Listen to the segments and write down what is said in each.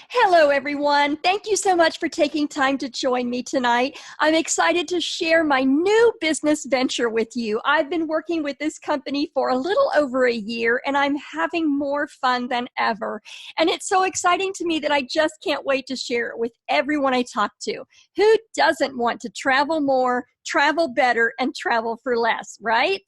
Hello, everyone. Thank you so much for taking time to join me tonight. I'm excited to share my new business venture with you. I've been working with this company for a little over a year, and I'm having more fun than ever. And it's so exciting to me that I just can't wait to share it with everyone I talk to. Who doesn't want to travel more, travel better, and travel for less, right?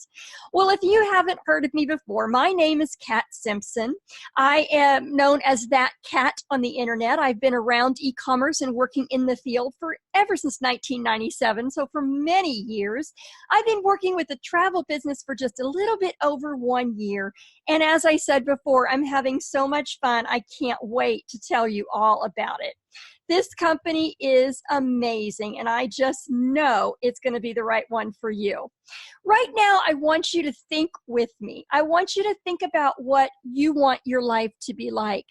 Well, if you haven't heard of me before, my name is Kat Simpson. I am known as That Cat on the internet. I've been around e-commerce and working in the field for ever since 1997, so for many years. I've been working with the travel business for just a little bit over 1 year, and as I said before, I'm having so much fun. I can't wait to tell you all about it. This company is amazing, and I just know it's going to be the right one for you. Right now, I want you to think with me. I want you to think about what you want your life to be like.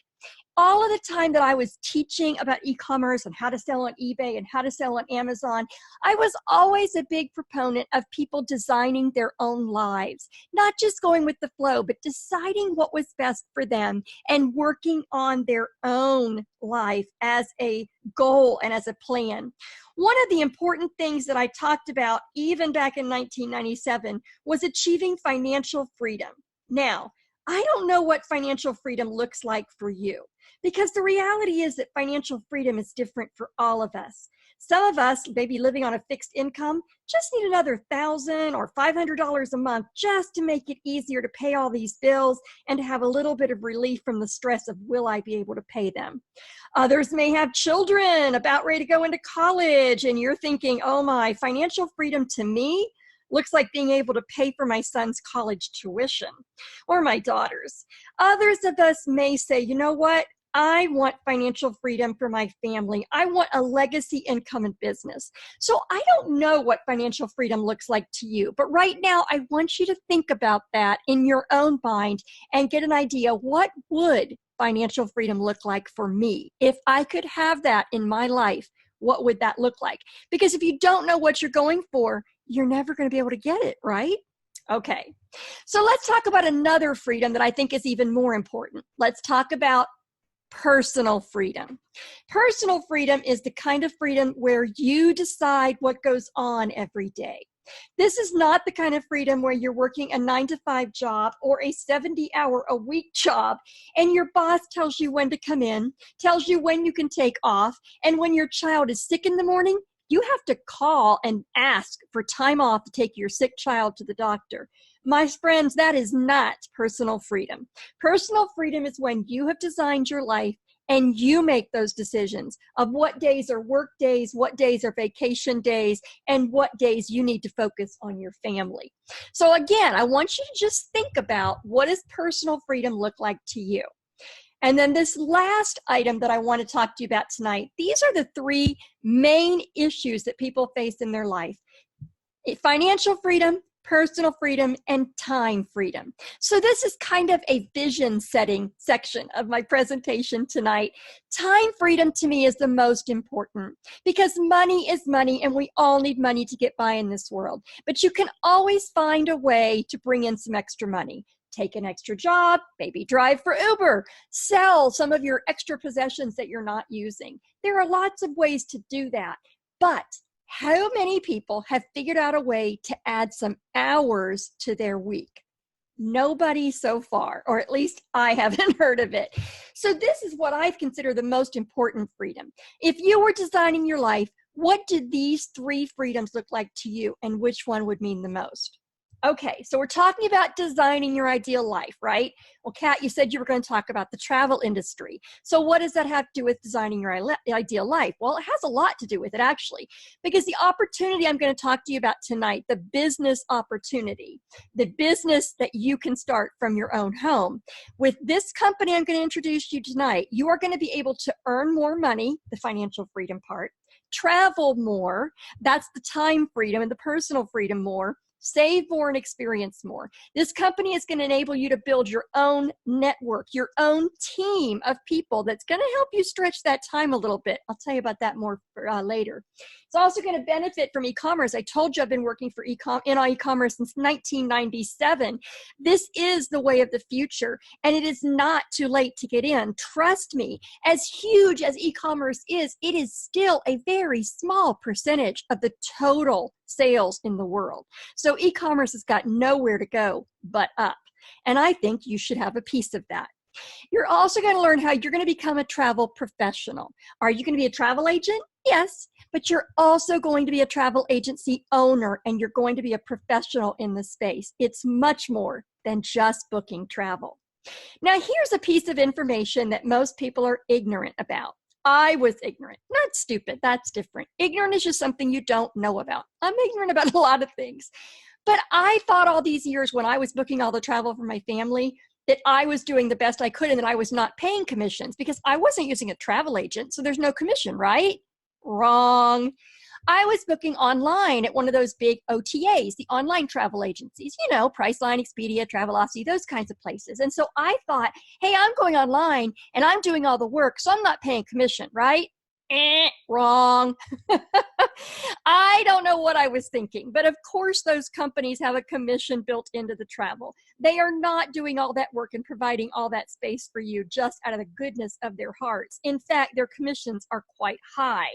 All of the time that I was teaching about e-commerce and how to sell on eBay and how to sell on Amazon, I was always a big proponent of people designing their own lives, not just going with the flow, but deciding what was best for them and working on their own life as a goal and as a plan. One of the important things that I talked about even back in 1997 was achieving financial freedom. Now, I don't know what financial freedom looks like for you, because the reality is that financial freedom is different for all of us. Some of us, maybe living on a fixed income, just need another $1,000 or $500 a month just to make it easier to pay all these bills and to have a little bit of relief from the stress of, will I be able to pay them? Others may have children about ready to go into college, and you're thinking, oh my, financial freedom to me looks like being able to pay for my son's college tuition or my daughter's. Others of us may say, you know what? I want financial freedom for my family. I want a legacy income in business. So I don't know what financial freedom looks like to you, but right now I want you to think about that in your own mind and get an idea, what would financial freedom look like for me? If I could have that in my life, what would that look like? Because if you don't know what you're going for, you're never going to be able to get it, right? Okay, so let's talk about another freedom that I think is even more important. Let's talk about personal freedom. Personal freedom is the kind of freedom where you decide what goes on every day. This is not the kind of freedom where you're working a 9-to-5 job or a 70-hour-a-week job, and your boss tells you when to come in, tells you when you can take off, and when your child is sick in the morning, you have to call and ask for time off to take your sick child to the doctor. My friends, that is not personal freedom. Personal freedom is when you have designed your life and you make those decisions of what days are work days, what days are vacation days, and what days you need to focus on your family. So again, I want you to just think about, what does personal freedom look like to you? And then this last item that I want to talk to you about tonight, these are the three main issues that people face in their life: financial freedom, personal freedom, and time freedom. So this is kind of a vision setting section of my presentation tonight. Time freedom to me is the most important, because money is money and we all need money to get by in this world. But you can always find a way to bring in some extra money. Take an extra job, maybe drive for Uber, sell some of your extra possessions that you're not using. There are lots of ways to do that. But how many people have figured out a way to add some hours to their week? Nobody so far, or at least I haven't heard of it. So this is what I consider the most important freedom. If you were designing your life, what did these three freedoms look like to you, and which one would mean the most? Okay, so we're talking about designing your ideal life, right? Well, Kat, you said you were going to talk about the travel industry. So what does that have to do with designing your ideal life? Well, it has a lot to do with it, actually, because the opportunity I'm going to talk to you about tonight, the business opportunity, the business that you can start from your own home. With this company I'm going to introduce you tonight, you are going to be able to earn more money, the financial freedom part, travel more, that's the time freedom and the personal freedom more, Save more and experience more. This company is going to enable you to build your own network, your own team of people that's going to help you stretch that time a little bit. I'll tell you about that more later. It's also going to benefit from e-commerce. I told you I've been working for e-commerce since 1997. This is the way of the future, and it is not too late to get in. Trust me, as huge as e-commerce is, it is still a very small percentage of the total sales in the world. So e-commerce has got nowhere to go but up. And I think you should have a piece of that. You're also going to learn how you're going to become a travel professional. Are you going to be a travel agent? Yes, but you're also going to be a travel agency owner, and you're going to be a professional in the space. It's much more than just booking travel. Now, here's a piece of information that most people are ignorant about. I was ignorant, not stupid. That's different. Ignorant is just something you don't know about. I'm ignorant about a lot of things. But I thought all these years when I was booking all the travel for my family that I was doing the best I could and that I was not paying commissions because I wasn't using a travel agent, so there's no commission, right? Wrong. I was booking online at one of those big OTAs, the online travel agencies, you know, Priceline, Expedia, Travelocity, those kinds of places. And so I thought, hey, I'm going online and I'm doing all the work, so I'm not paying commission, right? Wrong. I don't know what I was thinking, but of course those companies have a commission built into the travel. They are not doing all that work and providing all that space for you just out of the goodness of their hearts. In fact, their commissions are quite high.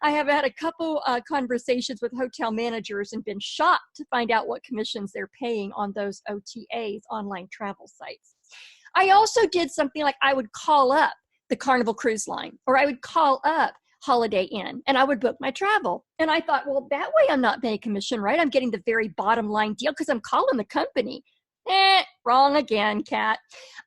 I have had a couple conversations with hotel managers and been shocked to find out what commissions they're paying on those OTAs, online travel sites. I also did something like I would call up the Carnival Cruise Line, or I would call up Holiday Inn and I would book my travel. And I thought, well, that way I'm not paying commission, right? I'm getting the very bottom line deal because I'm calling the company. Wrong again, Kat.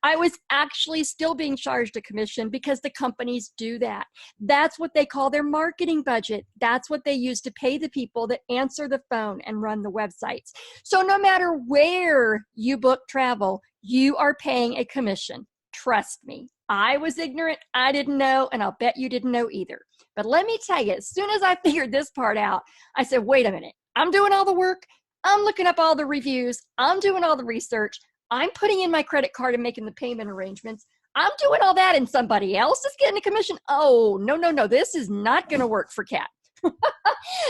I was actually still being charged a commission because the companies do that. That's what they call their marketing budget. That's what they use to pay the people that answer the phone and run the websites. So no matter where you book travel, you are paying a commission. Trust me. I was ignorant, I didn't know, and I'll bet you didn't know either. But let me tell you, as soon as I figured this part out, I said, wait a minute, I'm doing all the work, I'm looking up all the reviews, I'm doing all the research, I'm putting in my credit card and making the payment arrangements, I'm doing all that and somebody else is getting a commission? Oh, no, this is not gonna work for Kat.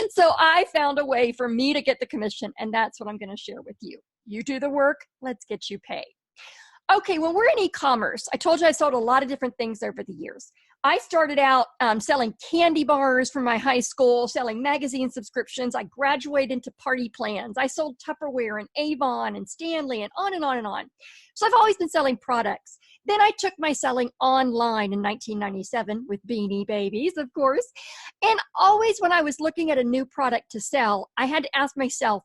So I found a way for me to get the commission, and that's what I'm gonna share with you. You do the work, let's get you paid. Okay, when we're in e-commerce, I told you I sold a lot of different things over the years. I started out selling candy bars from my high school, selling magazine subscriptions. I graduated into party plans. I sold Tupperware and Avon and Stanley and on and on and on. So I've always been selling products. Then I took my selling online in 1997 with Beanie Babies, of course. And always when I was looking at a new product to sell, I had to ask myself,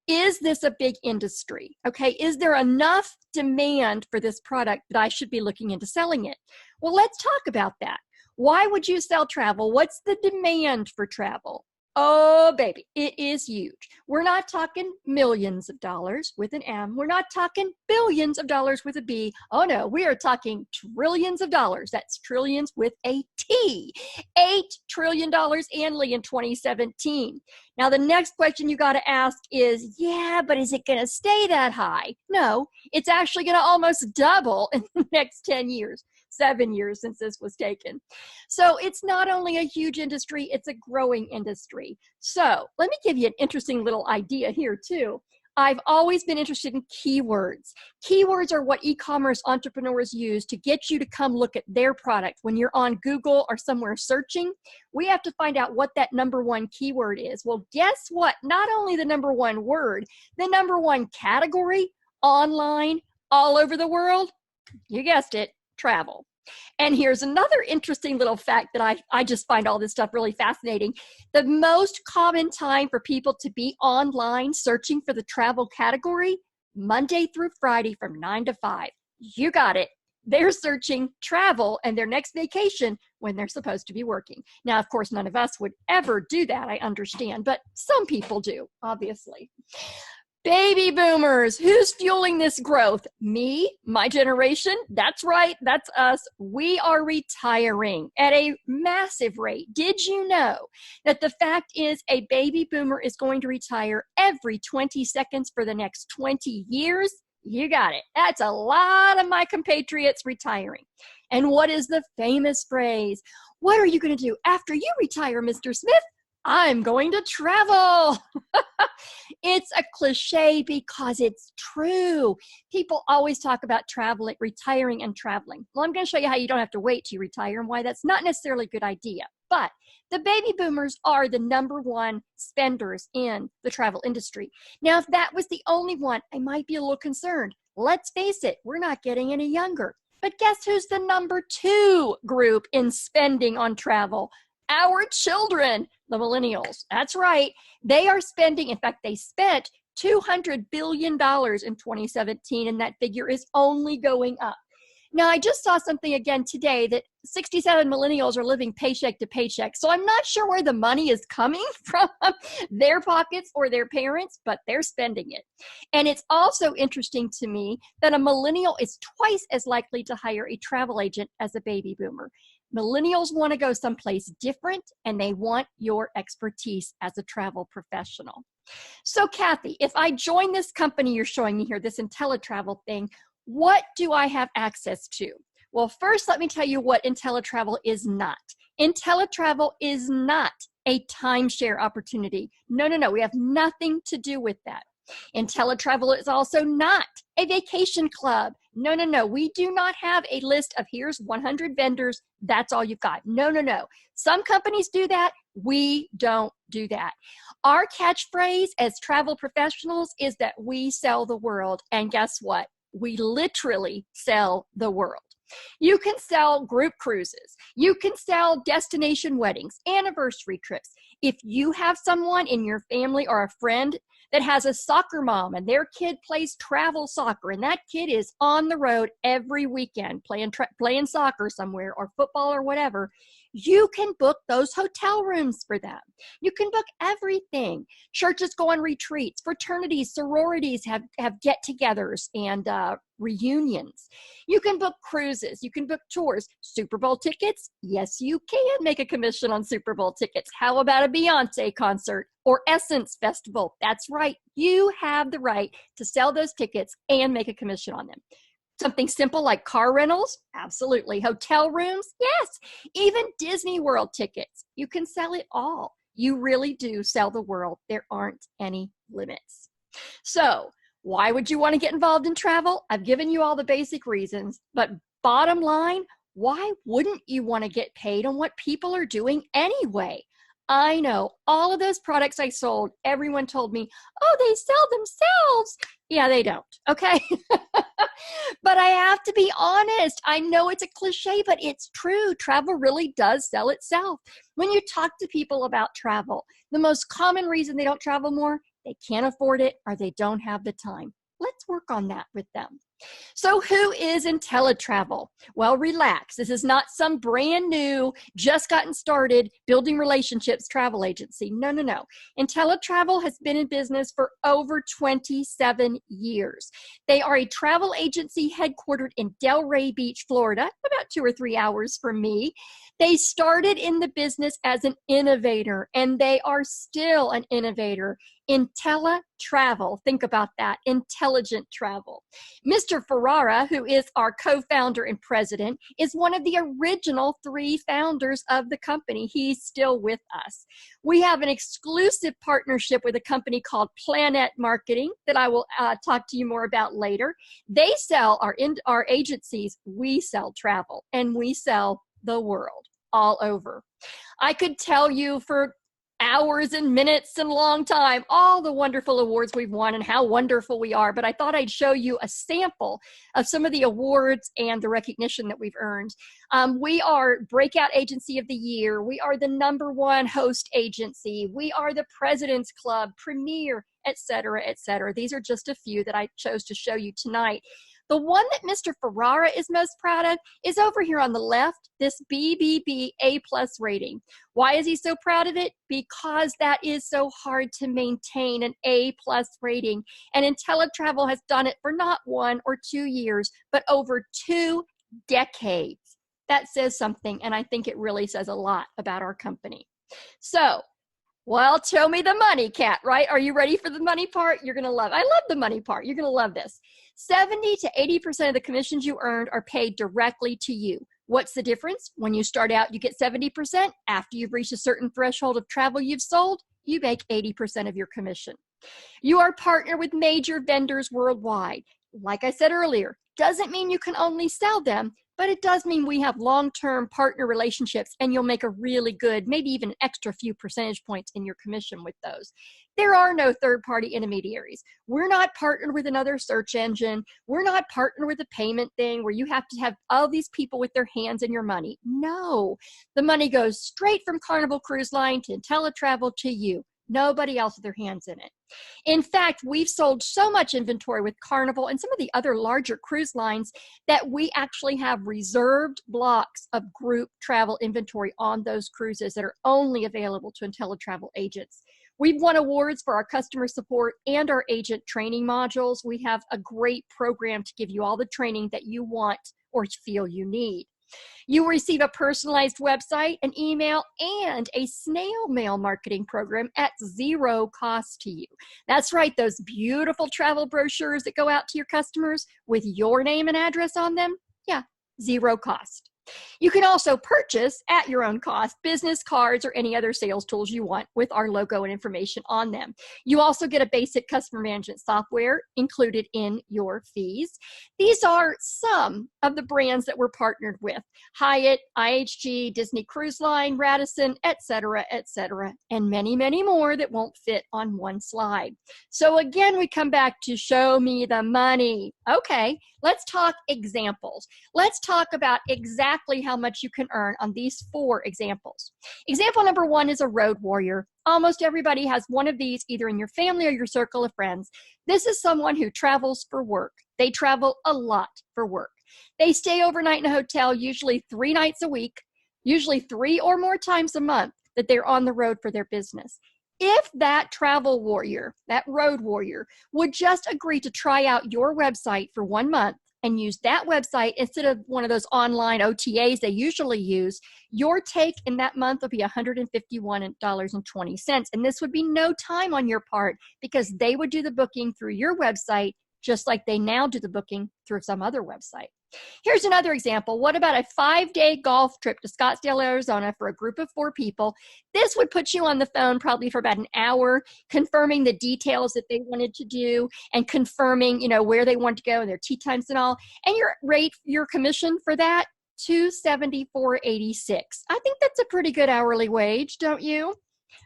is this a big industry? Okay, is there enough demand for this product that I should be looking into selling it? Well, let's talk about that. Why would you sell travel? What's the demand for travel? Oh, baby, it is huge. We're not talking millions of dollars with an M. We're not talking billions of dollars with a B. Oh, no, we are talking trillions of dollars. That's trillions with a T. $8 trillion annually in 2017. Now, the next question you got to ask is, yeah, but is it going to stay that high? No, it's actually going to almost double in the next 10 years. 7 years since this was taken. So it's not only a huge industry, it's a growing industry. So let me give you an interesting little idea here too. I've always been interested in keywords. Keywords are what e-commerce entrepreneurs use to get you to come look at their product. When you're on Google or somewhere searching, we have to find out what that number one keyword is. Well, guess what? Not only the number one word, the number one category online all over the world, you guessed it, travel. And here's another interesting little fact that I just find all this stuff really fascinating. The most common time for people to be online searching for the travel category, Monday through Friday from 9 to 5. You got it. They're searching travel and their next vacation when they're supposed to be working. Now, of course, none of us would ever do that, I understand, but some people do, obviously. Baby boomers, who's fueling this growth? Me, my generation? That's right, that's us. We are retiring at a massive rate. Did you know that the fact is a baby boomer is going to retire every 20 seconds for the next 20 years? You got it. That's a lot of my compatriots retiring. And what is the famous phrase? What are you going to do after you retire, Mr. Smith? I'm going to travel. It's a cliche because it's true. People always talk about traveling, retiring and traveling. Well, I'm going to show you how you don't have to wait to retire and why that's not necessarily a good idea. But the baby boomers are the #1 spenders in the travel industry. Now, if that was the only one, I might be a little concerned. Let's face it, we're not getting any younger. But guess who's the #2 group in spending on travel? Our children, the millennials. That's right. They are spending, in fact, they spent $200 billion in 2017, and that figure is only going up. Now, I just saw something again today that 67 millennials are living paycheck to paycheck. So I'm not sure where the money is coming from, their pockets or their parents, but they're spending it. And it's also interesting to me that a millennial is twice as likely to hire a travel agent as a baby boomer. Millennials want to go someplace different, and they want your expertise as a travel professional. So, Kathy, if I join this company you're showing me here, this IntelliTravel thing, what do I have access to? Well, first, let me tell you what IntelliTravel is not. IntelliTravel is not a timeshare opportunity. No, no, no. We have nothing to do with that. IntelliTravel is also not a vacation club. No, no, no. We do not have a list of here's 100 vendors. That's all you've got. No, no, no. Some companies do that. We don't do that. Our catchphrase as travel professionals is that we sell the world. And guess what? We literally sell the world. You can sell group cruises. You can sell destination weddings, anniversary trips. If you have someone in your family or a friend that has a soccer mom and their kid plays travel soccer and that kid is on the road every weekend playing soccer somewhere or football or whatever, you can book those hotel rooms for them. You can book everything. Churches go on retreats. Fraternities, sororities have get-togethers and reunions. You can book cruises. You can book tours. Super Bowl tickets? Yes, you can make a commission on Super Bowl tickets. How about a Beyonce concert or Essence Festival? That's right. You have the right to sell those tickets and make a commission on them. Something simple like car rentals? Absolutely. Hotel rooms? Yes. Even Disney World tickets. You can sell it all. You really do sell the world. There aren't any limits. So, why would you want to get involved in travel? I've given you all the basic reasons, but bottom line, why wouldn't you want to get paid on what people are doing anyway? I know all of those products I sold, everyone told me, oh, they sell themselves. Yeah, they don't, okay? But I have to be honest. I know it's a cliche, but it's true. Travel really does sell itself. When you talk to people about travel, the most common reason they don't travel more, they can't afford it or they don't have the time. Let's work on that with them. So who is IntelliTravel? Well, relax. This is not some brand new, just gotten started, building relationships travel agency. No, no, no. IntelliTravel has been in business for over 27 years. They are a travel agency headquartered in Delray Beach, Florida, about 2 or 3 hours from me. They started in the business as an innovator, and they are still an innovator. IntelliTravel, think about that, intelligent travel. Mr. Ferrara, who is our co-founder and president, is one of the original 3 founders of the company. He's still with us. We have an exclusive partnership with a company called Planet Marketing that I will talk to you more about later. They sell our agencies. We sell travel, and we sell the world all over. I could tell you for hours and minutes and a long time all the wonderful awards we've won and how wonderful we are, but I thought I'd show you a sample of some of the awards and the recognition that we've earned. We are Breakout Agency of the Year. We are the #1 host agency. We are the President's Club, Premier, etc., etc. These are just a few that I chose to show you tonight. The one that Mr. Ferrara is most proud of is over here on the left, this BBB A+ rating. Why is he so proud of it? Because that is so hard to maintain an A+ rating. And IntelliTravel has done it for not 1 or 2 years, but over 2 decades. That says something, and I think it really says a lot about our company. So, well, show me the money, Kat, right? Are you ready for the money part? You're going to love it. I love the money part. You're going to love this. 70 to 80% of the commissions you earned are paid directly to you. What's the difference? When you start out, you get 70%. After you've reached a certain threshold of travel you've sold, you make 80% of your commission. You are partnered with major vendors worldwide. Like I said earlier, doesn't mean you can only sell them, but it does mean we have long-term partner relationships, and you'll make a really good, maybe even an extra few percentage points in your commission with those. There are no third-party intermediaries. We're not partnered with another search engine. We're not partnered with a payment thing where you have to have all these people with their hands in your money. No, the money goes straight from Carnival Cruise Line to IntelliTravel to you. Nobody else with their hands in it. In fact, we've sold so much inventory with Carnival and some of the other larger cruise lines that we actually have reserved blocks of group travel inventory on those cruises that are only available to IntelliTravel agents. We've won awards for our customer support and our agent training modules. We have a great program to give you all the training that you want or feel you need. You will receive a personalized website, an email, and a snail mail marketing program at zero cost to you. That's right, those beautiful travel brochures that go out to your customers with your name and address on them, yeah, zero cost. You can also purchase at your own cost business cards or any other sales tools you want with our logo and information on them. You also get a basic customer management software included in your fees. These are some of the brands that we're partnered with: Hyatt, IHG, Disney Cruise Line, Radisson, etc., and many, many more that won't fit on one slide. So again, we come back to show me the money. Okay, let's talk examples. Let's talk about exactly how much you can earn on these 4 examples. Example number 1 is a road warrior. Almost everybody has one of these either in your family or your circle of friends. This is someone who travels for work. They travel a lot for work. They stay overnight in a hotel, usually 3 nights a week, usually 3 or more times a month that they're on the road for their business. If that travel warrior, that road warrior, would just agree to try out your website for 1 month and use that website instead of one of those online OTAs they usually use, your take in that month will be $151.20. And this would be no time on your part because they would do the booking through your website just like they now do the booking through some other website. Here's another example. What about a 5-day golf trip to Scottsdale, Arizona for a group of 4 people? This would put you on the phone probably for about an hour, confirming the details that they wanted to do and confirming, where they want to go and their tee times and all. And your rate, your commission for that, $274.86. I think that's a pretty good hourly wage, don't you?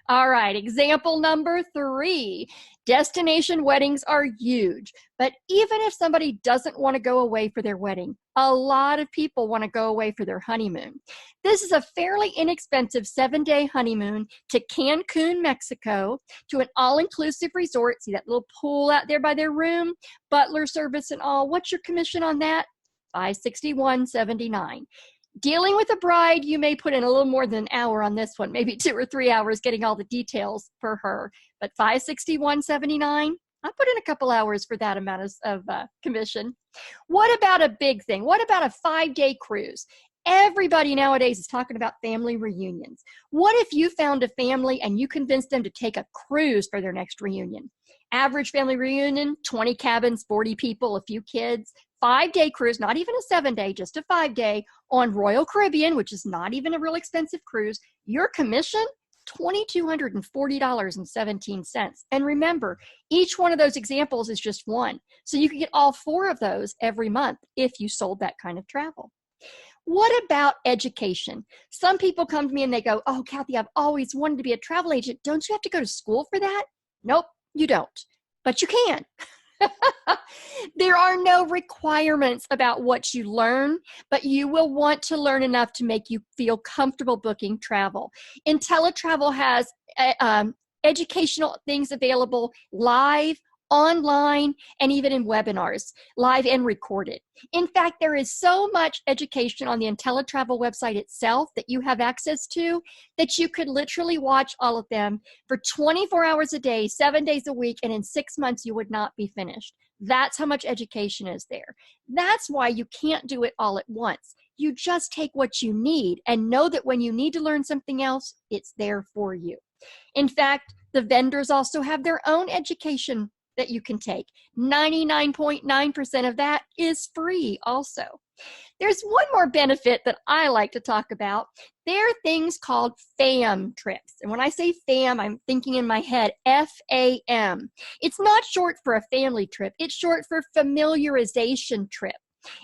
All right, example number 3. Destination weddings are huge, but even if somebody doesn't want to go away for their wedding, a lot of people want to go away for their honeymoon. This is a fairly inexpensive 7-day honeymoon to Cancun, Mexico, to an all-inclusive resort. See that little pool out there by their room, butler service and all. What's your commission on that? $561.79. Dealing with a bride, you may put in a little more than an hour on this one, maybe 2 or 3 hours getting all the details for her. But $561.79, I put in a couple hours for that amount of commission. What about a big thing? What about a 5-day cruise? Everybody nowadays is talking about family reunions. What if you found a family and you convinced them to take a cruise for their next reunion? Average family reunion, 20 cabins, 40 people, a few kids. 5-day cruise, not even a 7-day, just a 5-day on Royal Caribbean, which is not even a real expensive cruise. Your commission, $2,240.17. And remember, each one of those examples is just one. So you can get all 4 of those every month if you sold that kind of travel. What about education? Some people come to me and they go, "Oh, Kathy, I've always wanted to be a travel agent. Don't you have to go to school for that?" Nope, you don't, but you can. There are no requirements about what you learn, but you will want to learn enough to make you feel comfortable booking travel. IntelliTravel has educational things available live online, and even in webinars, live and recorded. In fact, there is so much education on the IntelliTravel website itself that you have access to that you could literally watch all of them for 24 hours a day, 7 days a week, and in 6 months you would not be finished. That's how much education is there. That's why you can't do it all at once. You just take what you need and know that when you need to learn something else, it's there for you. In fact, the vendors also have their own education that you can take. 99.9% of that is free also. There's one more benefit that I like to talk about. There are things called FAM trips. And when I say FAM, I'm thinking in my head, F-A-M. It's not short for a family trip. It's short for familiarization trip.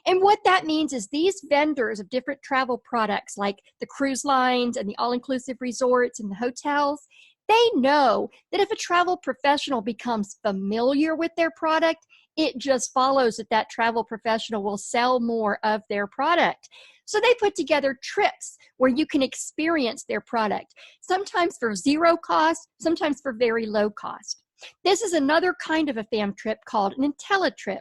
And what that means is these vendors of different travel products like the cruise lines and the all-inclusive resorts and the hotels, they know that if a travel professional becomes familiar with their product, it just follows that that travel professional will sell more of their product. So they put together trips where you can experience their product, sometimes for zero cost, sometimes for very low cost. This is another kind of a FAM trip called an IntelliTrip.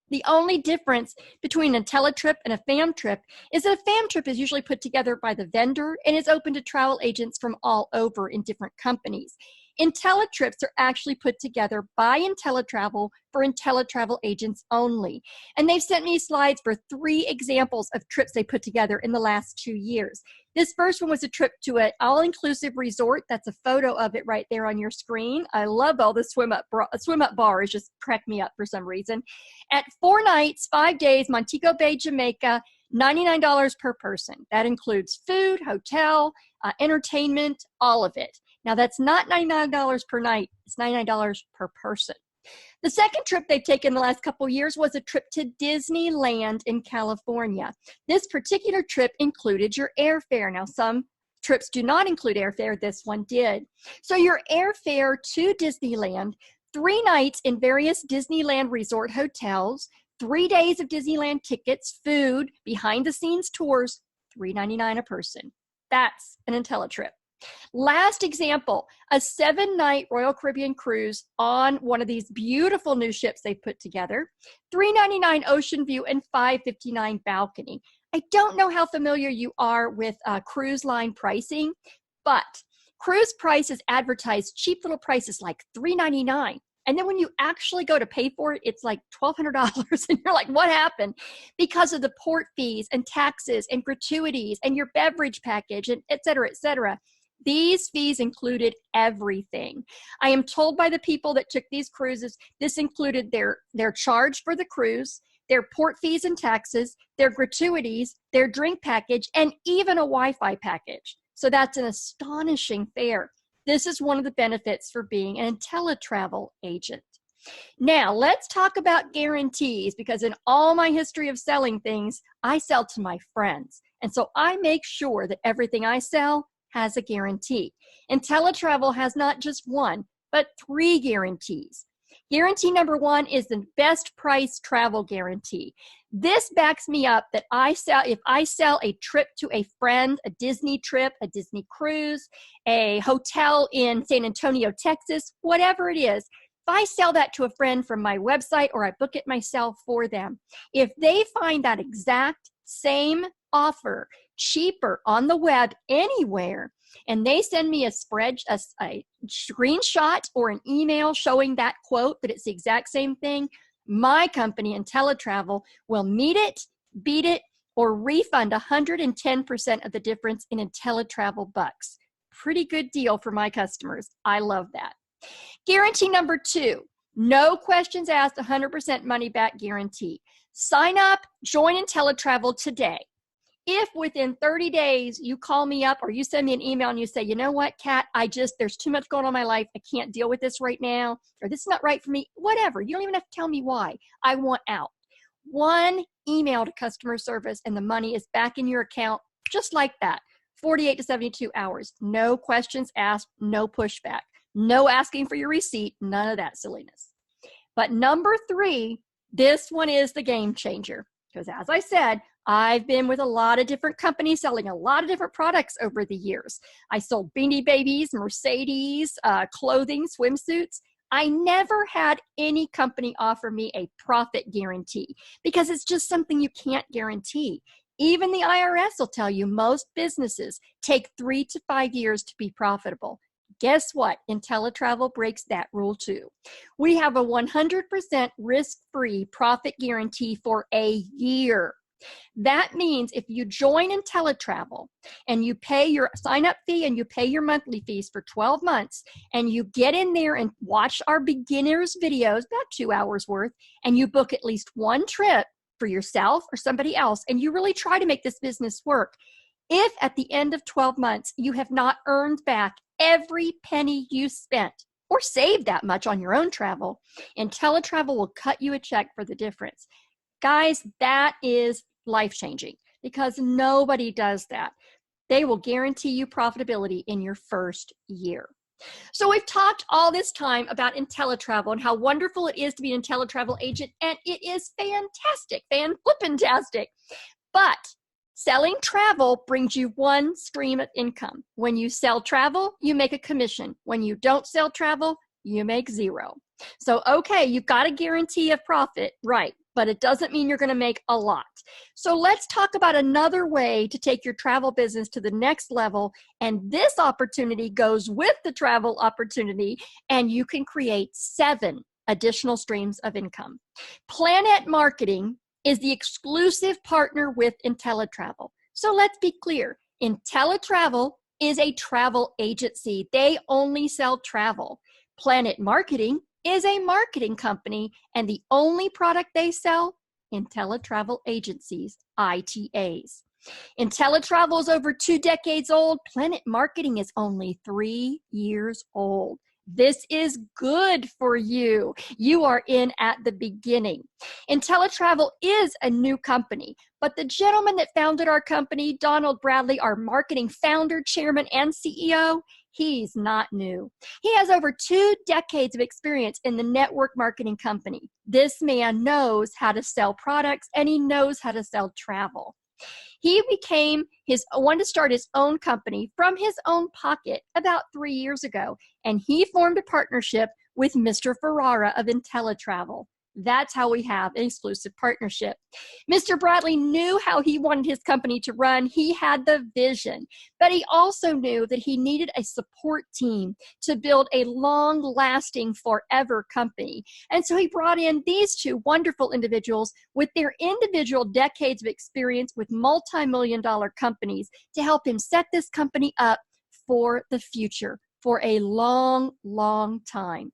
The only difference between an IntelliTrip and a FAM trip is that a FAM trip is usually put together by the vendor and is open to travel agents from all over in different companies. IntelliTrips are actually put together by IntelliTravel for IntelliTravel agents only. And they've sent me slides for 3 examples of trips they put together in the last 2 years. This first one was a trip to an all-inclusive resort. That's a photo of it right there on your screen. I love all the swim-up bars, just crack me up for some reason. At 4 nights, 5 days, Montego Bay, Jamaica, $99 per person. That includes food, hotel, entertainment, all of it. Now, that's not $99 per night. It's $99 per person. The second trip they've taken the last couple years was a trip to Disneyland in California. This particular trip included your airfare. Now, some trips do not include airfare. This one did. So your airfare to Disneyland, 3 nights in various Disneyland resort hotels, 3 days of Disneyland tickets, food, behind-the-scenes tours, $399 a person. That's an IntelliTrip. Last example, a 7-night Royal Caribbean cruise on one of these beautiful new ships they put together, $399 ocean view and $559 balcony. I don't know how familiar you are with cruise line pricing, but cruise prices advertise cheap little prices like $399. And then when you actually go to pay for it, it's like $1,200. And you're like, what happened? Because of the port fees and taxes and gratuities and your beverage package and et cetera, et cetera. These fees included everything. I am told by the people that took these cruises, this included their charge for the cruise, their port fees and taxes, their gratuities, their drink package, and even a Wi-Fi package. So that's an astonishing fare. This is one of the benefits for being an IntelliTravel agent. Now, let's talk about guarantees, because in all my history of selling things, I sell to my friends. And so I make sure that everything I sell has a guarantee. IntelliTravel has not just 1, but 3 guarantees. Guarantee number 1 is the best price travel guarantee. This backs me up that if I sell a trip to a friend, a Disney trip, a Disney cruise, a hotel in San Antonio, Texas, whatever it is, if I sell that to a friend from my website or I book it myself for them, if they find that exact same offer cheaper on the web anywhere, and they send me a screenshot or an email showing that quote that it's the exact same thing, my company, IntelliTravel, will meet it, beat it, or refund 110% of the difference in IntelliTravel bucks. Pretty good deal for my customers. I love that. Guarantee number 2, no questions asked, 100% money back guarantee. Sign up, join IntelliTravel today. If within 30 days you call me up or you send me an email and you say, you know what, Kat, there's too much going on in my life. I can't deal with this right now, or this is not right for me, whatever. You don't even have to tell me why. I want out. 1 email to customer service and the money is back in your account just like that. 48 to 72 hours. No questions asked, no pushback, no asking for your receipt, none of that silliness. But number 3, this one is the game changer. Because as I said, I've been with a lot of different companies selling a lot of different products over the years. I sold Beanie Babies, Mercedes, clothing, swimsuits. I never had any company offer me a profit guarantee because it's just something you can't guarantee. Even the IRS will tell you most businesses take 3 to 5 years to be profitable. Guess what? IntelliTravel breaks that rule too. We have a 100% risk-free profit guarantee for a year. That means if you join IntelliTravel and you pay your sign-up fee and you pay your monthly fees for 12 months and you get in there and watch our beginners videos, about 2 hours worth, and you book at least one trip for yourself or somebody else, and you really try to make this business work, if at the end of 12 months you have not earned back every penny you spent or saved that much on your own travel, IntelliTravel will cut you a check for the difference. Guys, that is life-changing because nobody does that. They will guarantee you profitability in your first year. So we've talked all this time about IntelliTravel and how wonderful it is to be an IntelliTravel agent, and it is fantastic, fan-flippin-tastic. But selling travel brings you one stream of income. When you sell travel, you make a commission. When you don't sell travel, you make zero. So, okay, you've got a guarantee of profit, right? But it doesn't mean you're going to make a lot. So let's talk about another way to take your travel business to the next level. And this opportunity goes with the travel opportunity, and you can create 7 additional streams of income. Planet Marketing is the exclusive partner with IntelliTravel. So let's be clear. IntelliTravel is a travel agency. They only sell travel. Planet Marketing is a marketing company, and the only product they sell, IntelliTravel agencies, ITAs. IntelliTravel is over 2 decades old. Planet Marketing is only 3 years old. This is good for you. You are in at the beginning. IntelliTravel is a new company, but the gentleman that founded our company, Donald Bradley, our marketing founder, chairman, and CEO, he's not new. He has over 2 decades of experience in the network marketing company. This man knows how to sell products, and he knows how to sell travel. He wanted to start his own company from his own pocket about 3 years ago, and he formed a partnership with Mr. Ferrara of IntelliTravel. That's how we have an exclusive partnership. Mr. Bradley knew how he wanted his company to run. He had the vision, but he also knew that he needed a support team to build a long-lasting, forever company. And so he brought in these 2 wonderful individuals with their individual decades of experience with multi-million-dollar companies to help him set this company up for the future, for a long, long time.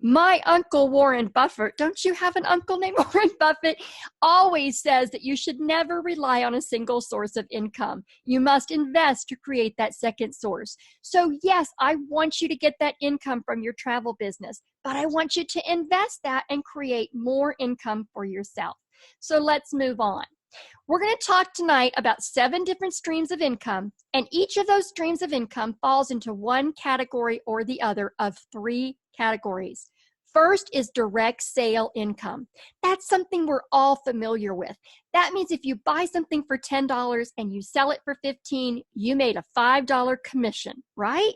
My uncle Warren Buffett, don't you have an uncle named Warren Buffett, always says that you should never rely on a single source of income. You must invest to create that second source. So yes, I want you to get that income from your travel business, but I want you to invest that and create more income for yourself. So let's move on. We're going to talk tonight about 7 different streams of income, and each of those streams of income falls into one category or the other of 3 categories. First is direct sale income. That's something we're all familiar with. That means if you buy something for $10 and you sell it for $15, you made a $5 commission, right?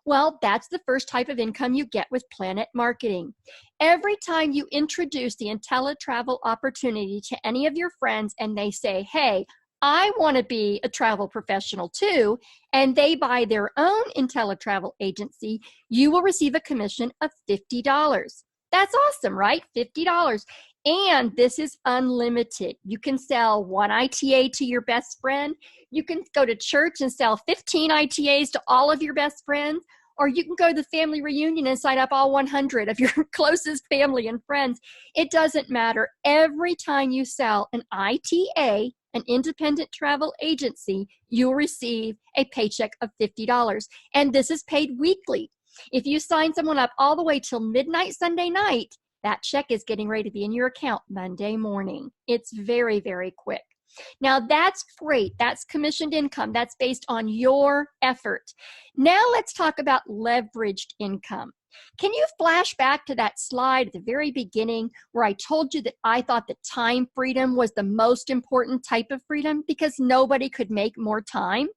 Well, that's the first type of income you get with Planet Marketing. Every time you introduce the IntelliTravel opportunity to any of your friends and they say, hey, I want to be a travel professional too, and they buy their own IntelliTravel agency, you will receive a commission of $50. That's awesome, right? $50. And this is unlimited. You can sell 1 ITA to your best friend. You can go to church and sell 15 ITAs to all of your best friends. Or you can go to the family reunion and sign up all 100 of your closest family and friends. It doesn't matter. Every time you sell an ITA, an independent travel agency, you'll receive a paycheck of $50. And this is paid weekly. If you sign someone up all the way till midnight Sunday night, that check is getting ready to be in your account Monday morning. It's very, very quick. Now that's great. That's commissioned income. That's based on your effort. Now let's talk about leveraged income. Can you flash back to that slide at the very beginning where I told you that I thought that time freedom was the most important type of freedom because nobody could make more time?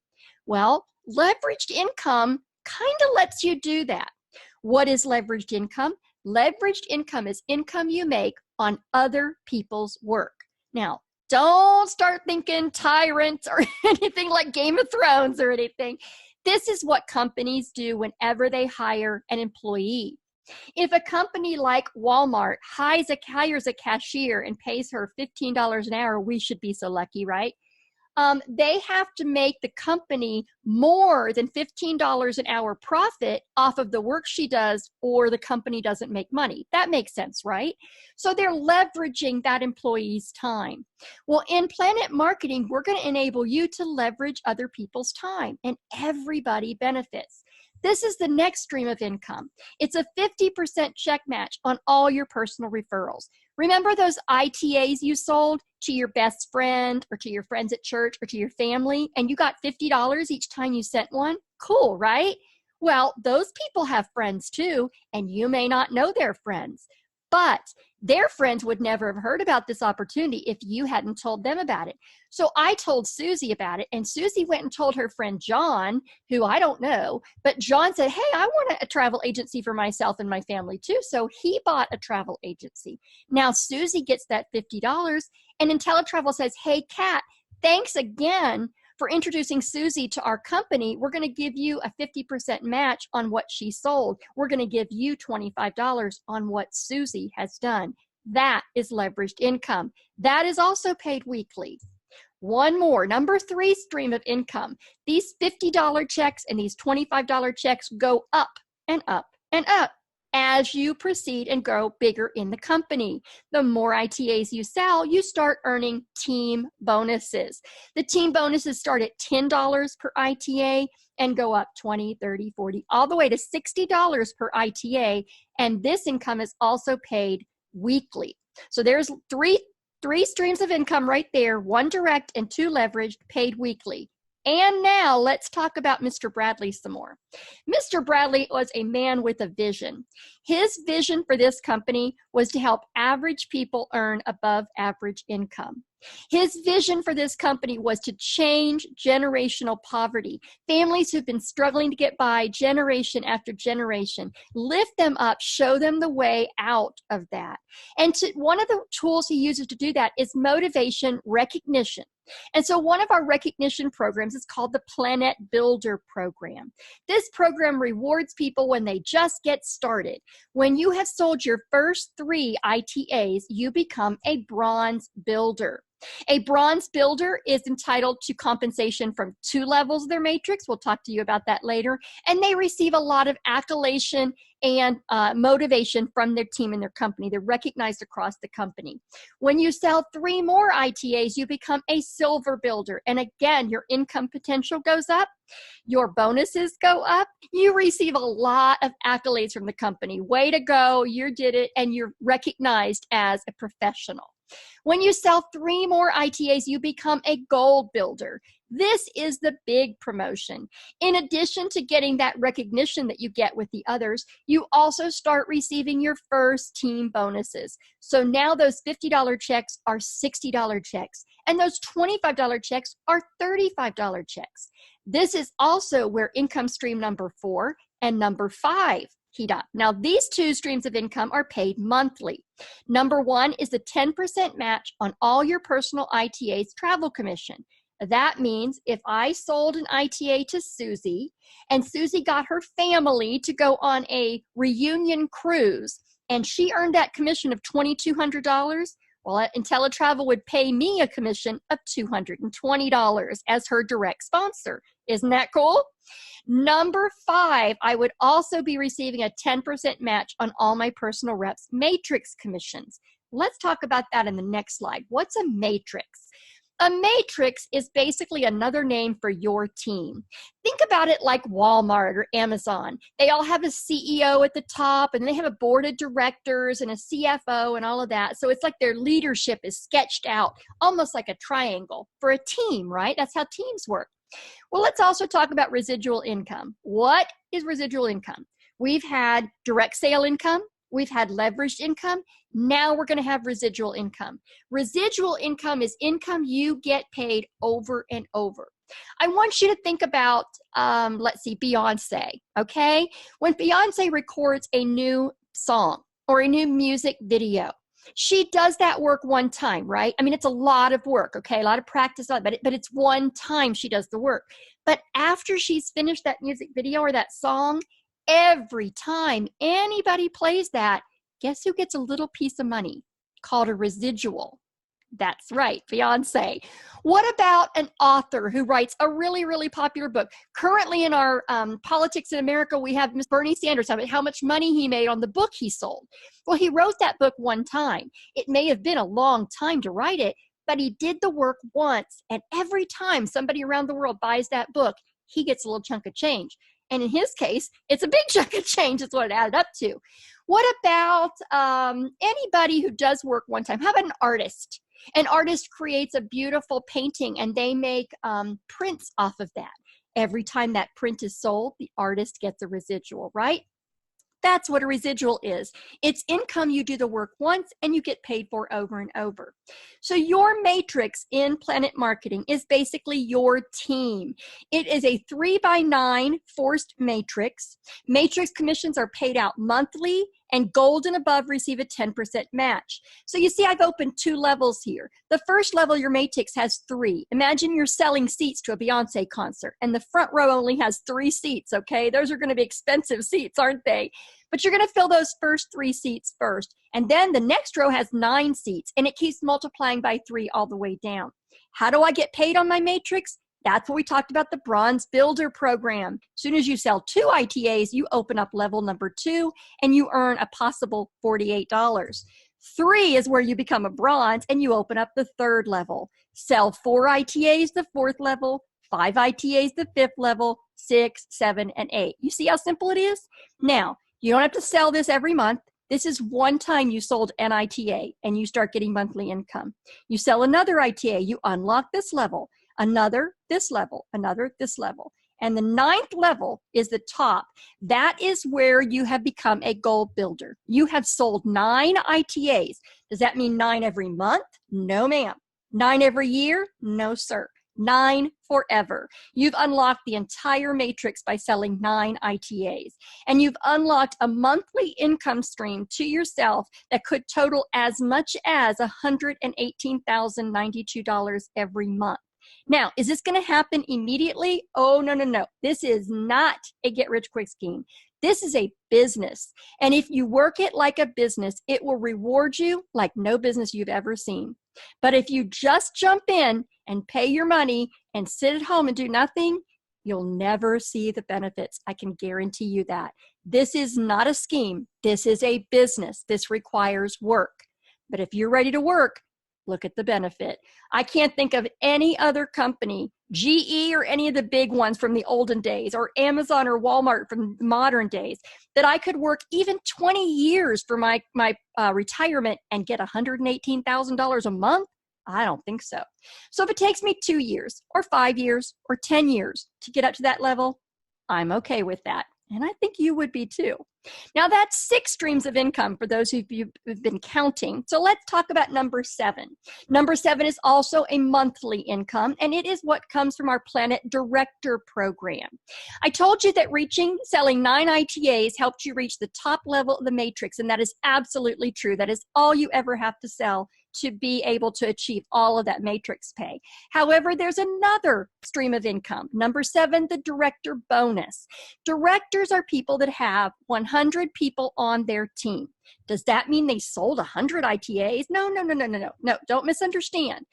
Well, leveraged income kind of lets you do that. What is leveraged income? Leveraged income is income you make on other people's work. Now, don't start thinking tyrants or anything like Game of Thrones or anything. This is what companies do whenever they hire an employee. If a company like Walmart hires a cashier and pays her $15 an hour, we should be so lucky, right? They have to make the company more than $15 an hour profit off of the work she does, or the company doesn't make money. That makes sense, right? So they're leveraging that employee's time. Well, in Planet Marketing, we're going to enable you to leverage other people's time, and everybody benefits. This is the next stream of income. It's a 50% check match on all your personal referrals. Remember those ITAs you sold to your best friend or to your friends at church or to your family, and you got $50 each time you sent one? Cool, right? Well, those people have friends too, and you may not know their friends, but their friends would never have heard about this opportunity if you hadn't told them about it. So I told Susie about it, and Susie went and told her friend John, who I don't know, but John said, hey, I want a travel agency for myself and my family too. So he bought a travel agency. Now Susie gets that $50, and IntelliTravel says, hey, Kat, thanks again for introducing Susie to our company. We're going to give you a 50% match on what she sold. We're going to give you $25 on what Susie has done. That is leveraged income. That is also paid weekly. One more, number 3 stream of income. These $50 checks and these $25 checks go up and up and up as you proceed and grow bigger in the company. The more ITAs you sell, you start earning team bonuses. The team bonuses start at $10 per ITA and go up 20, 30, 40, all the way to $60 per ITA. And this income is also paid weekly. So there's three streams of income right there, 1 direct and 2 leveraged, paid weekly. And now let's talk about Mr. Bradley some more. Mr. Bradley was a man with a vision. His vision for this company was to help average people earn above average income. His vision for this company was to change generational poverty. Families who've been struggling to get by generation after generation, lift them up, show them the way out of that. And one of the tools he uses to do that is motivation recognition. And so one of our recognition programs is called the Planet Builder program. This program rewards people when they just get started. When you have sold your first 3 ITAs, you become a bronze builder. A bronze builder is entitled to compensation from 2 levels of their matrix. We'll talk to you about that later. And they receive a lot of accolation and motivation from their team and their company. They're recognized across the company. When you sell 3 more ITAs, you become a silver builder. And again, your income potential goes up. Your bonuses go up. You receive a lot of accolades from the company. Way to go, you did it, and you're recognized as a professional. When you sell 3 more ITAs, you become a gold builder. This is the big promotion. In addition to getting that recognition that you get with the others, you also start receiving your first team bonuses. So now those $50 checks are $60 checks, and those $25 checks are $35 checks. This is also where income stream number 4 and number 5 heat up. Now, these 2 streams of income are paid monthly. Number 1 is the 10% match on all your personal ITA's travel commission. That means if I sold an ITA to Susie and Susie got her family to go on a reunion cruise and she earned that commission of $2,200, well, IntelliTravel would pay me a commission of $220 as her direct sponsor. Isn't that cool? Number 5, I would also be receiving a 10% match on all my personal reps matrix commissions. Let's talk about that in the next slide. What's a matrix? A matrix is basically another name for your team. Think about it like Walmart or Amazon. They all have a CEO at the top, and they have a board of directors and a CFO and all of that. So it's like their leadership is sketched out, almost like a triangle for a team, right? That's how teams work. Well, let's also talk about residual income. What is residual income? We've had direct sale income. We've had leveraged income. Now we're going to have residual income. Residual income is income you get paid over and over. I want you to think about, let's see, Beyonce, okay? When Beyonce records a new song, or a new music video. She does that work one time, right? I mean, it's a lot of work, okay? A lot of practice, but it's one time she does the work. But after she's finished that music video or that song, every time anybody plays that, guess who gets a little piece of money called a residual? That's right, Beyonce. What about an author who writes a really, really popular book? Currently in our Politics in America, we have Miss Bernie Sanders talking about how much money he made on the book he sold. Well, he wrote that book one time. It may have been a long time to write it, but he did the work once. And every time somebody around the world buys that book, he gets a little chunk of change. And in his case, it's a big chunk of change is what it added up to. What about anybody who does work one time? How about an artist? An artist creates a beautiful painting and they make prints off of that. Every time that print is sold, the artist gets a residual, right? That's what a residual is. It's income you do the work once and you get paid for over and over. So your matrix in Planet Marketing is basically your team. It is a 3x9 forced matrix. Matrix commissions are paid out monthly, and gold and above receive a 10% match. So you see, I've opened 2 levels here. The first level, your matrix has 3. Imagine you're selling seats to a Beyonce concert and the front row only has 3 seats, okay? Those are gonna be expensive seats, aren't they? But you're gonna fill those first 3 seats first. And then the next row has 9 seats and it keeps multiplying by 3 all the way down. How do I get paid on my matrix? That's what we talked about, the Bronze Builder program. As soon as you sell 2 ITAs, you open up level number 2 and you earn a possible $48. 3 is where you become a bronze and you open up the 3rd level. Sell 4 ITAs, the 4th level, 5 ITAs, the 5th level, 6, 7, and 8. You see how simple it is? Now, you don't have to sell this every month. This is one time you sold an ITA and you start getting monthly income. You sell another ITA, you unlock this level. Another, this level, another, this level. And the 9th level is the top. That is where you have become a goal builder. You have sold 9 ITAs. Does that mean 9 every month? No, ma'am. 9 every year? No, sir. 9 forever. You've unlocked the entire matrix by selling 9 ITAs. And you've unlocked a monthly income stream to yourself that could total as much as $118,092 every month. Now, is this going to happen immediately? Oh, no, no, no. This is not a get-rich-quick scheme. This is a business. And if you work it like a business, it will reward you like no business you've ever seen. But if you just jump in and pay your money and sit at home and do nothing, you'll never see the benefits. I can guarantee you that. This is not a scheme. This is a business. This requires work. But if you're ready to work, look at the benefit. I can't think of any other company, GE or any of the big ones from the olden days, or Amazon or Walmart from modern days, that I could work even 20 years for my retirement and get $118,000 a month. I don't think so. So if it takes me 2 years or 5 years or 10 years to get up to that level, I'm okay with that. And I think you would be too. Now that's 6 streams of income for those of you who've been counting. So let's talk about number 7. Number 7 is also a monthly income, and it is what comes from our Planet Director program. I told you that selling 9 ITAs helped you reach the top level of the matrix, and that is absolutely true. That is all you ever have to sell to be able to achieve all of that matrix pay. However, there's another stream of income. Number 7, the director bonus. Directors are people that have 100 people on their team. Does that mean they sold 100 ITAs? No, no, no, no, no, no, no, don't misunderstand.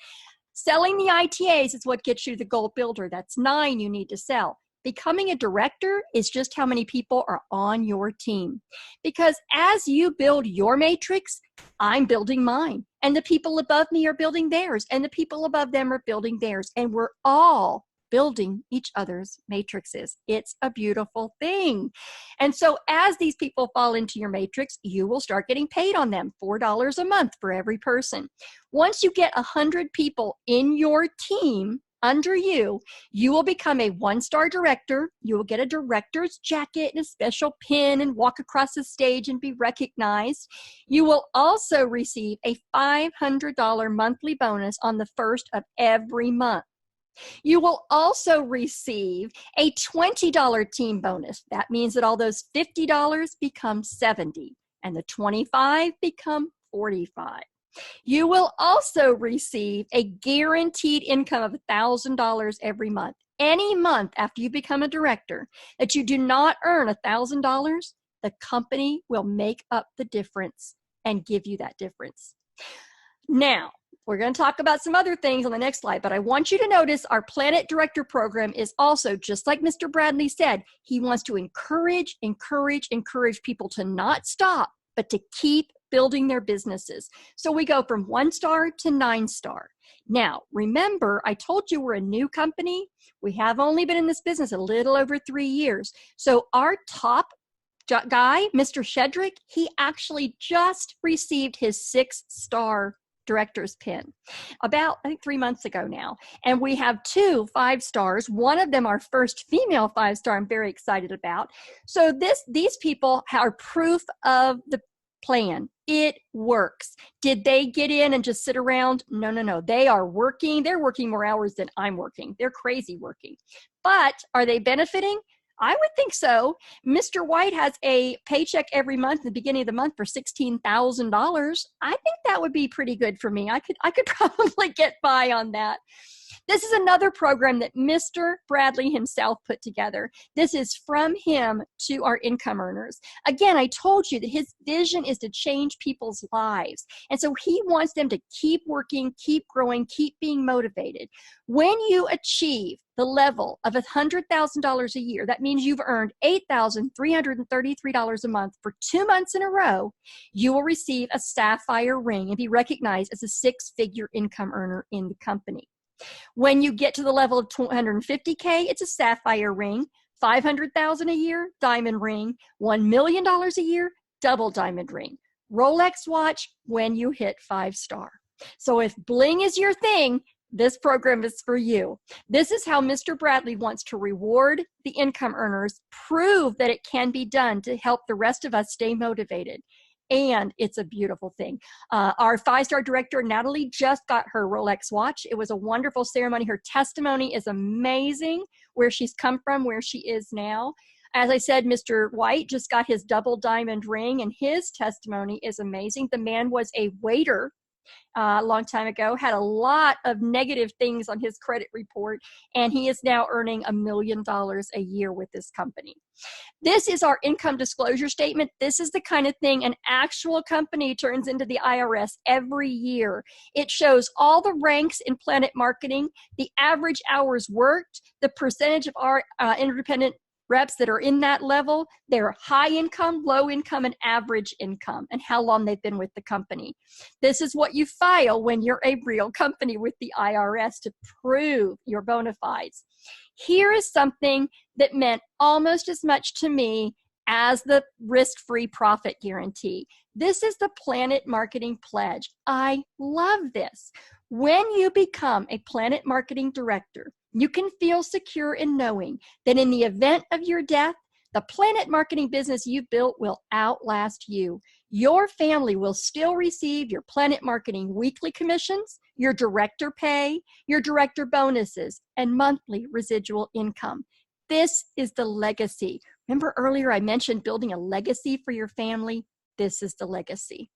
Selling the ITAs is what gets you the goal builder. That's 9 you need to sell. Becoming a director is just how many people are on your team. Because as you build your matrix, I'm building mine. And the people above me are building theirs. And the people above them are building theirs. And we're all building each other's matrices. It's a beautiful thing. And so as these people fall into your matrix, you will start getting paid on them, $4 a month for every person. Once you get 100 people in your team under you, you will become a 1-star director. You will get a director's jacket and a special pin and walk across the stage and be recognized. You will also receive a $500 monthly bonus on the first of every month. You will also receive a $20 team bonus. That means that all those $50 become $70. and the 25 become 45. You will also receive a guaranteed income of $1,000 every month. Any month after you become a director that you do not earn $1,000, the company will make up the difference and give you that difference. Now, we're going to talk about some other things on the next slide, but I want you to notice our Planet Director program is also, just like Mr. Bradley said, he wants to encourage people to not stop, but to keep building their businesses. So we go from 1-star to 9-star. Now, remember, I told you we're a new company. We have only been in this business a little over 3 years. So our top guy, Mr. Shedrick, he actually just received his 6-star director's pin about, I think, 3 months ago now. And we have 2 5-stars. One of them, our first female 5-star, I'm very excited about. So these people are proof of the plan. It works. Did they get in and just sit around? No. They are working. They're working more hours than I'm working. They're crazy working. But are they benefiting? I would think so. Mr. White has a paycheck every month at the beginning of the month for $16,000. I think that would be pretty good for me. I could probably get by on that. This is another program that Mr. Bradley himself put together. This is from him to our income earners. Again, I told you that his vision is to change people's lives. And so he wants them to keep working, keep growing, keep being motivated. When you achieve the level of $100,000 a year, that means you've earned $8,333 a month for 2 months in a row, you will receive a sapphire ring and be recognized as a 6-figure income earner in the company. When you get to the level of $250K, it's a sapphire ring. $500,000 a year, diamond ring. $1 million a year, double diamond ring. Rolex watch when you hit 5-star. So if bling is your thing, this program is for you. This is how Mr. Bradley wants to reward the income earners, prove that it can be done to help the rest of us stay motivated. And it's a beautiful thing. Our 5-star director, Natalie, just got her Rolex watch. It was a wonderful ceremony. Her testimony is amazing, where she's come from, where she is now. As I said, Mr. White just got his double diamond ring, and his testimony is amazing. The man was a waiter a long time ago, had a lot of negative things on his credit report, and he is now earning $1 million a year with this company. This is our income disclosure statement. This is the kind of thing an actual company turns into the IRS every year. It shows all the ranks in Planet Marketing, the average hours worked, the percentage of our independent reps that are in that level, their high income, low income, and average income, and how long they've been with the company. This is what you file when you're a real company with the IRS to prove your bona fides. Here is something that meant almost as much to me as the risk-free profit guarantee. This is the Planet Marketing Pledge. I love this. When you become a Planet Marketing Director, you can feel secure in knowing that in the event of your death, the Planet Marketing business you've built will outlast you. Your family will still receive your Planet Marketing weekly commissions, your director pay, your director bonuses, and monthly residual income. This is the legacy. Remember earlier I mentioned building a legacy for your family? This is the legacy.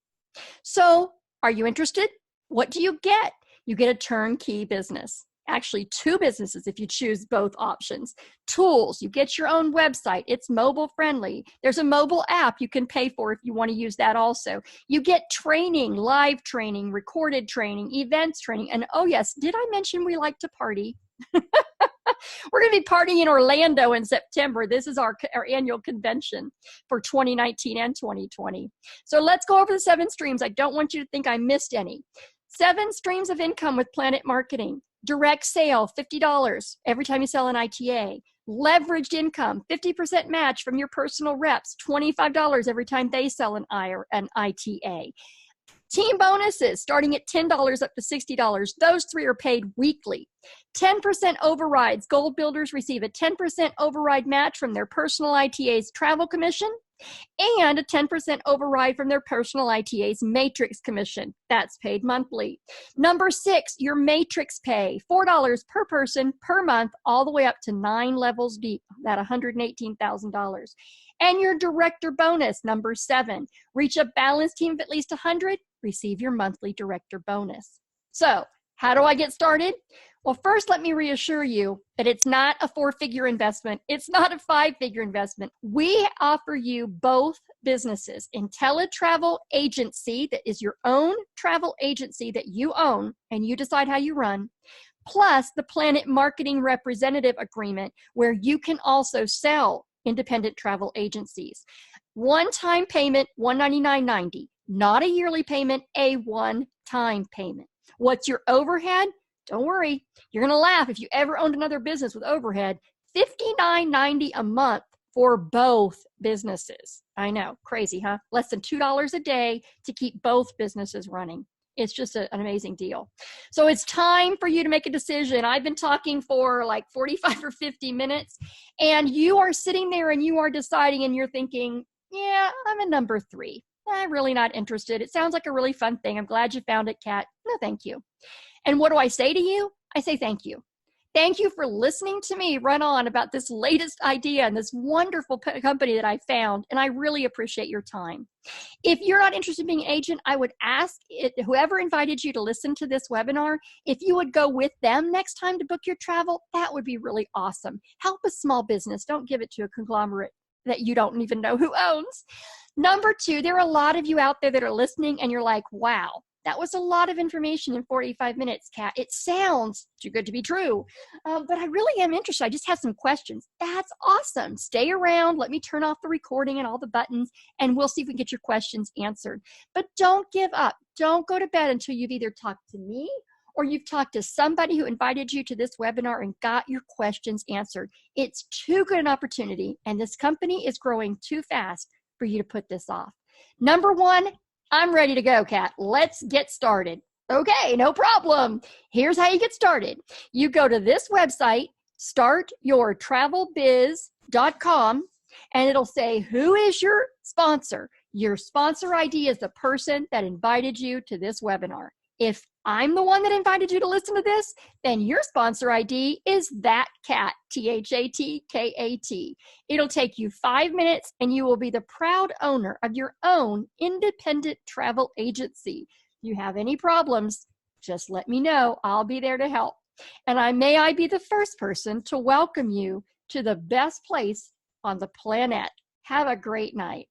So, are you interested? What do you get? You get a turnkey business. Actually, 2 businesses if you choose both options. Tools, you get your own website. It's mobile friendly. There's a mobile app you can pay for if you want to use that also. You get training, live training, recorded training, events training. And oh yes, did I mention we like to party? We're going to be partying in Orlando in September. This is our annual convention for 2019 and 2020. So let's go over the 7 streams. I don't want you to think I missed any. 7 streams of income with Planet Marketing. Direct sale, $50 every time you sell an ITA. Leveraged income, 50% match from your personal reps, $25 every time they sell an ITA. Team bonuses, starting at $10 up to $60. Those 3 are paid weekly. 10% overrides. Gold builders receive a 10% override match from their personal ITA's travel commission. and a 10% override from their personal ITA's matrix commission. That's paid monthly. Number 6, your matrix pay, $4 per person per month, all the way up to 9 levels deep, that $118,000. And your director bonus, number 7, reach a balanced team of at least 100, receive your monthly director bonus. So, how do I get started? Well, first, let me reassure you that it's not a 4-figure investment. It's not a 5-figure investment. We offer you both businesses: IntelliTravel Agency, that is your own travel agency that you own and you decide how you run, plus the Planet Marketing Representative Agreement, where you can also sell independent travel agencies. One-time payment, $199.90. Not a yearly payment, a one-time payment. What's your overhead? Don't worry, you're going to laugh if you ever owned another business with overhead. $59.90 a month for both businesses. I know, crazy, huh? Less than $2 a day to keep both businesses running. It's just an amazing deal. So it's time for you to make a decision. I've been talking for like 45 or 50 minutes, and you are sitting there and you are deciding and you're thinking, yeah, I'm a number 3. I'm really not interested. It sounds like a really fun thing. I'm glad you found it, Kat. No, thank you. And what do I say to you? I say thank you. Thank you for listening to me run on about this latest idea and this wonderful company that I found, and I really appreciate your time. If you're not interested in being an agent, I would ask whoever invited you to listen to this webinar, if you would go with them next time to book your travel. That would be really awesome. Help a small business. Don't give it to a conglomerate that you don't even know who owns. Number 2, there are a lot of you out there that are listening and you're like, wow, that was a lot of information in 45 minutes, Kat. It sounds too good to be true, but I really am interested. I just have some questions. That's awesome. Stay around. Let me turn off the recording and all the buttons, and we'll see if we can get your questions answered. But don't give up. Don't go to bed until you've either talked to me or you've talked to somebody who invited you to this webinar and got your questions answered. It's too good an opportunity, and this company is growing too fast for you to put this off. Number 1, I'm ready to go, Kat. Let's get started. Okay, no problem. Here's how you get started. You go to this website, startyourtravelbiz.com, and it'll say, who is your sponsor? Your sponsor ID is the person that invited you to this webinar. If I'm the one that invited you to listen to this, then your sponsor ID is that Kat, ThatKat. It'll take you 5 minutes and you will be the proud owner of your own independent travel agency. If you have any problems, just let me know. I'll be there to help. And may I be the first person to welcome you to the best place on the planet. Have a great night.